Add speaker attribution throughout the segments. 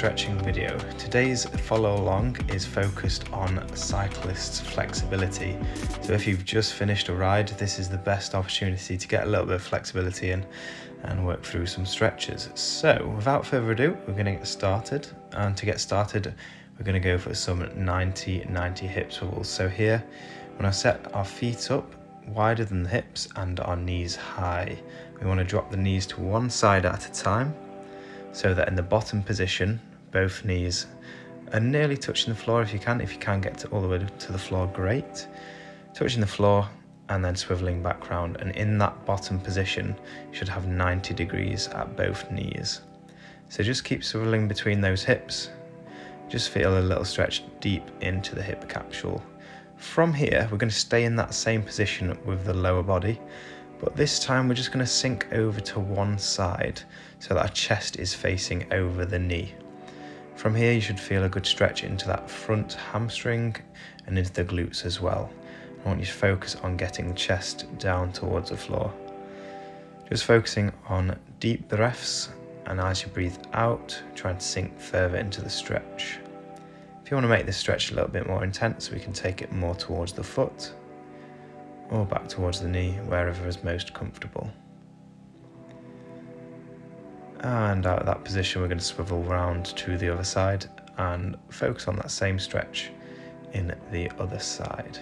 Speaker 1: stretching video. Today's follow along is focused on cyclists flexibility. So if you've just finished a ride, this is the best opportunity to get a little bit of flexibility in and work through some stretches. So without further ado, we're going to get started. And to get started, we're going to go for some 90-90 hip swivels. So here, when I set our feet up wider than the hips and our knees high, we want to drop the knees to one side at a time, so that in the bottom position, both knees are nearly touching the floor if you can. If you can get all the way to the floor, great. Touching the floor and then swiveling back round. And in that bottom position, you should have 90 degrees at both knees. So just keep swiveling between those hips. Just feel a little stretch deep into the hip capsule. From here, we're going to stay in that same position with the lower body, but this time we're just going to sink over to one side so that our chest is facing over the knee. From here, you should feel a good stretch into that front hamstring and into the glutes as well. I want you to focus on getting the chest down towards the floor. Just focusing on deep breaths, and as you breathe out, try and sink further into the stretch. If you want to make this stretch a little bit more intense, we can take it more towards the foot or back towards the knee, wherever is most comfortable. And out of that position, we're going to swivel round to the other side and focus on that same stretch in the other side.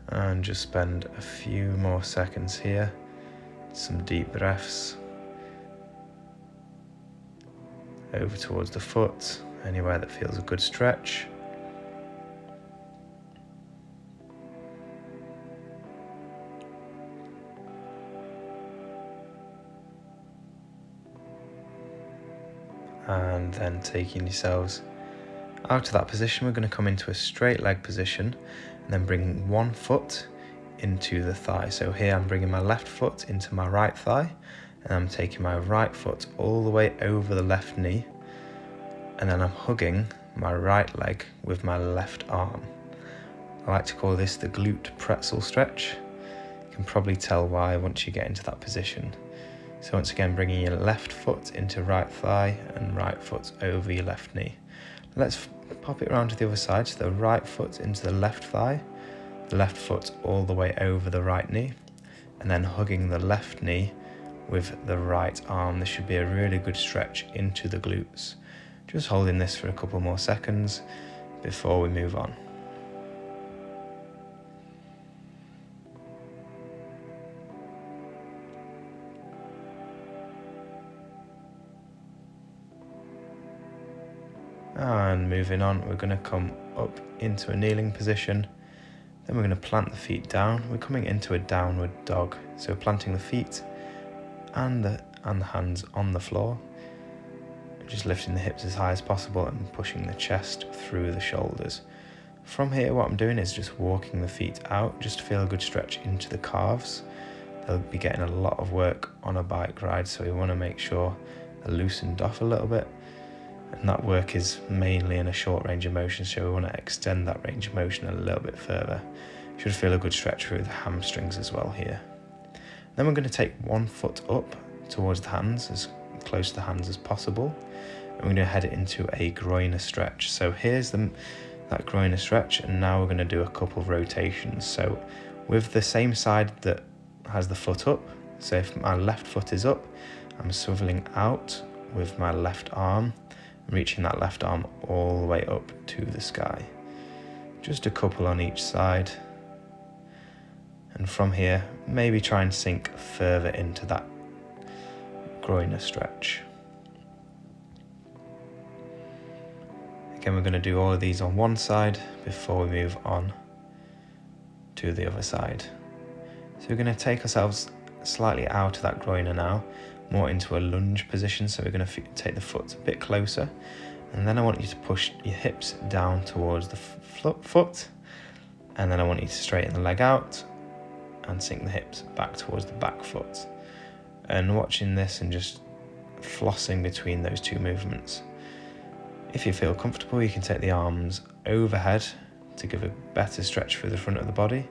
Speaker 1: And just spend a few more seconds here. Some deep breaths. Over towards the foot, anywhere that feels a good stretch. And then taking yourselves out of that position, we're going to come into a straight leg position and then bring one foot into the thigh. So here I'm bringing my left foot into my right thigh, and I'm taking my right foot all the way over the left knee, and then I'm hugging my right leg with my left arm. I like to call this the glute pretzel stretch. You can probably tell why once you get into that position. So once again, bringing your left foot into right thigh and right foot over your left knee. Let's pop it around to the other side. So the right foot into the left thigh, the left foot all the way over the right knee, and then hugging the left knee with the right arm. This should be a really good stretch into the glutes. Just holding this for a couple more seconds before we move on. And moving on, we're going to come up into a kneeling position. Then we're going to plant the feet down. We're coming into a downward dog. So planting the feet and the hands on the floor. Just lifting the hips as high as possible and pushing the chest through the shoulders. From here, what I'm doing is just walking the feet out, just to feel a good stretch into the calves. They'll be getting a lot of work on a bike ride, so we want to make sure they're loosened off a little bit. And that work is mainly in a short range of motion, so we want to extend that range of motion a little bit further. You should feel a good stretch through the hamstrings as well here. Then we're going to take one foot up towards the hands, as close to the hands as possible. And we're going to head it into a groiner stretch. So here's that groiner stretch, and now we're going to do a couple of rotations. So with the same side that has the foot up, so if my left foot is up, I'm swiveling out with my left arm, reaching that left arm all the way up to the sky. Just a couple on each side. And from here, maybe try and sink further into that groiner stretch. Again, we're going to do all of these on one side before we move on to the other side. So we're going to take ourselves slightly out of that groiner now, more into a lunge position. So we're going to take the foot a bit closer, and then I want you to push your hips down towards the foot, and then I want you to straighten the leg out and sink the hips back towards the back foot. And watching this and just flossing between those two movements. If you feel comfortable, you can take the arms overhead to give a better stretch through the front of the body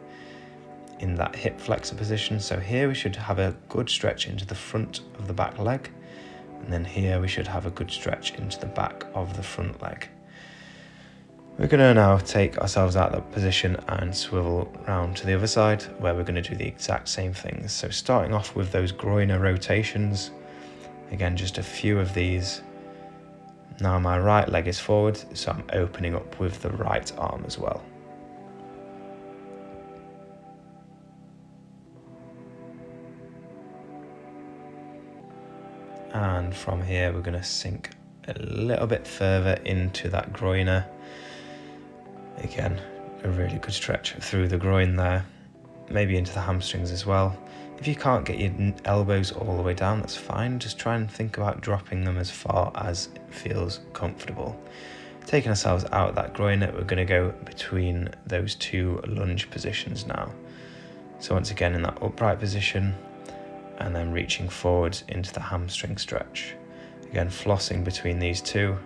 Speaker 1: in that hip flexor position. So here we should have a good stretch into the front of the back leg, and then here we should have a good stretch into the back of the front leg. We're going to now take ourselves out of that position and swivel round to the other side, where we're going to do the exact same things. So starting off with those groiner rotations, again just a few of these. Now my right leg is forward, so I'm opening up with the right arm as well. And from here we're going to sink a little bit further into that groiner. Again, a really good stretch through the groin there, maybe into the hamstrings as well. If you can't get your elbows all the way down, that's fine. Just try and think about dropping them as far as it feels comfortable. Taking ourselves out of that groiner, we're going to go between those two lunge positions now. So once again in that upright position, and then reaching forwards into the hamstring stretch. Again, flossing between these two,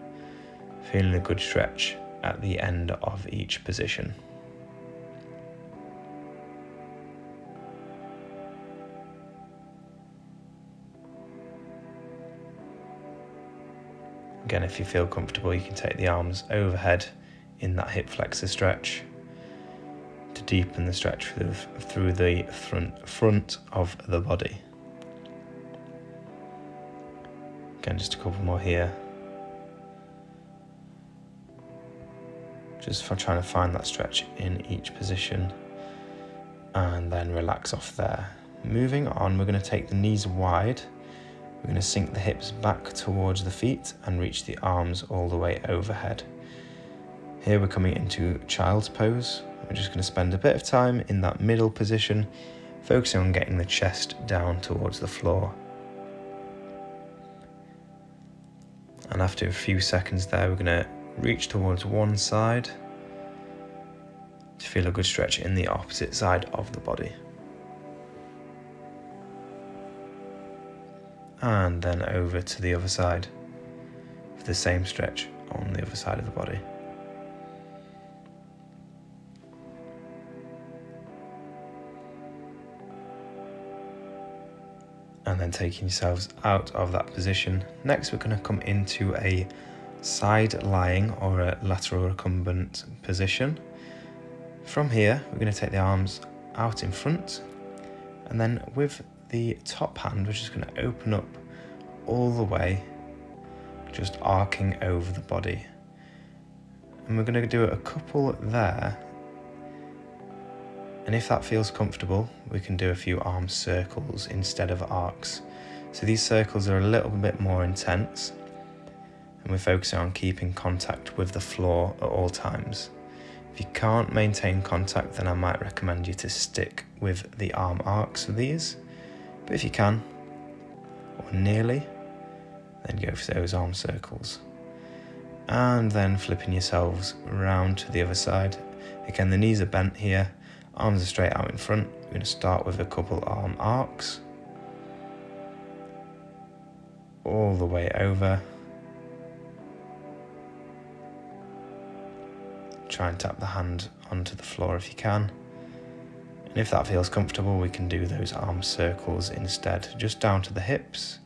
Speaker 1: feeling a good stretch at the end of each position. Again, if you feel comfortable, you can take the arms overhead in that hip flexor stretch to deepen the stretch through the front of the body. Again, just a couple more here. Just for trying to find that stretch in each position, and then relax off there. Moving on, we're going to take the knees wide. We're going to sink the hips back towards the feet and reach the arms all the way overhead. Here we're coming into child's pose. We're just going to spend a bit of time in that middle position, focusing on getting the chest down towards the floor. And after a few seconds there, we're going to reach towards one side to feel a good stretch in the opposite side of the body. And then over to the other side for the same stretch on the other side of the body. And then taking yourselves out of that position. Next, we're going to come into a side lying or a lateral recumbent position. From here, we're going to take the arms out in front, and then with the top hand, we're just going to open up all the way, just arcing over the body. And we're going to do a couple there. And if that feels comfortable, we can do a few arm circles instead of arcs. So these circles are a little bit more intense, and we're focusing on keeping contact with the floor at all times. If you can't maintain contact, then I might recommend you to stick with the arm arcs for these. But if you can, or nearly, then go for those arm circles. And then flipping yourselves around to the other side. Again, the knees are bent here, arms are straight out in front. We're going to start with a couple arm arcs, all the way over. Try and tap the hand onto the floor if you can. And if that feels comfortable, we can do those arm circles instead, just down to the hips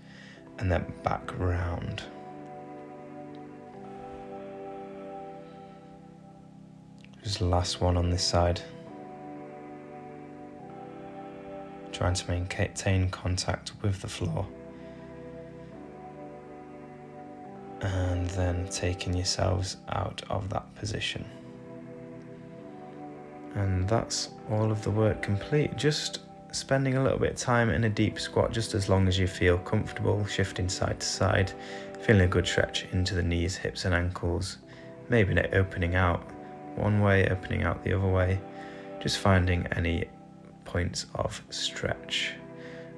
Speaker 1: and then back round. Just the last one on this side. Trying to maintain contact with the floor. And then taking yourselves out of that position. And that's all of the work complete. Just spending a little bit of time in a deep squat, just as long as you feel comfortable, shifting side to side, feeling a good stretch into the knees, hips and ankles, maybe opening out one way, opening out the other way, just finding any points of stretch.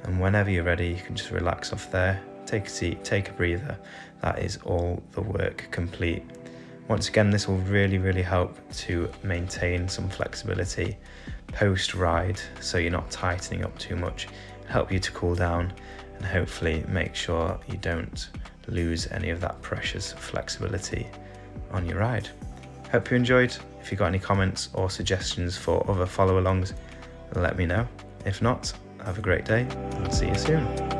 Speaker 1: And whenever you're ready, you can just relax off there, take a seat, take a breather. That is all the work complete. Once again, this will really help to maintain some flexibility post-ride, so you're not tightening up too much, help you to cool down, and hopefully make sure you don't lose any of that precious flexibility on your ride. Hope you enjoyed. If you've got any comments or suggestions for other follow alongs, let me know. If not, have a great day and see you soon.